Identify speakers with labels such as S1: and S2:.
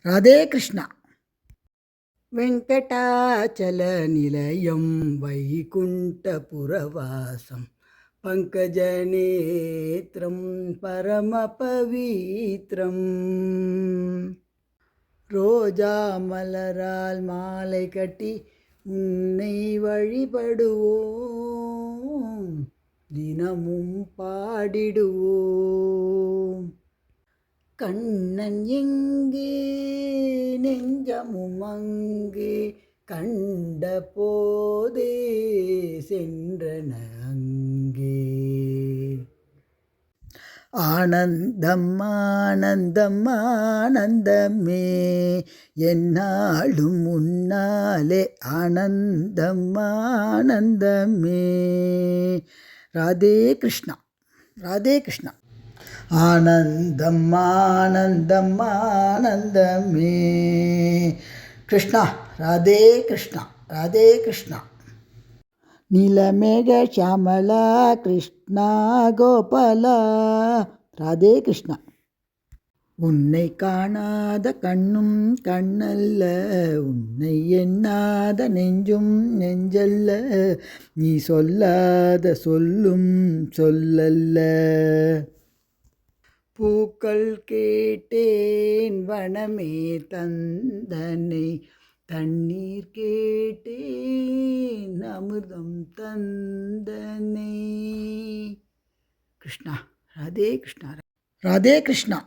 S1: ராதே கிருஷ்ணா. வெங்கடாச்சல நிலையம் வைகுண்டபுரவாசம் பங்கஜநேத்ரம் பரமபவித்ரம். ரோஜா மலரால் மாலை கட்டி உன்னை வழிபடுவோம், தினமும் பாடிடுவோம். கண்ணன் எங்கே நெஞ்சமும் அங்கே, கண்ட போதே சென்றன அங்கே. ஆனந்தம் ஆனந்தம் ஆனந்தமே, என்னாலும் முன்னாலே ஆனந்தம் ஆனந்தமே. ராதே கிருஷ்ணா, ராதே கிருஷ்ணா. ஆனந்தம் ஆனந்தம் ஆனந்தமே. கிருஷ்ணா ராதே கிருஷ்ணா, ராதே கிருஷ்ணா. நீலமேக ஷியாமலா கிருஷ்ணா கோபாலா, ராதே கிருஷ்ணா. உன்னை காணாத கண்ணும் கண்ணல்ல, உன்னை எண்ணாத நெஞ்சும் நெஞ்சல்ல, நீ சொல்லாத சொல்லும் சொல்லல்ல. பூக்கள் கேட்டேன் வனமே தந்தனை, தண்ணீர் கேட்டேன் அமிர்தம் தந்தனை. கிருஷ்ணா ராதே கிருஷ்ணா, ராதே கிருஷ்ணா.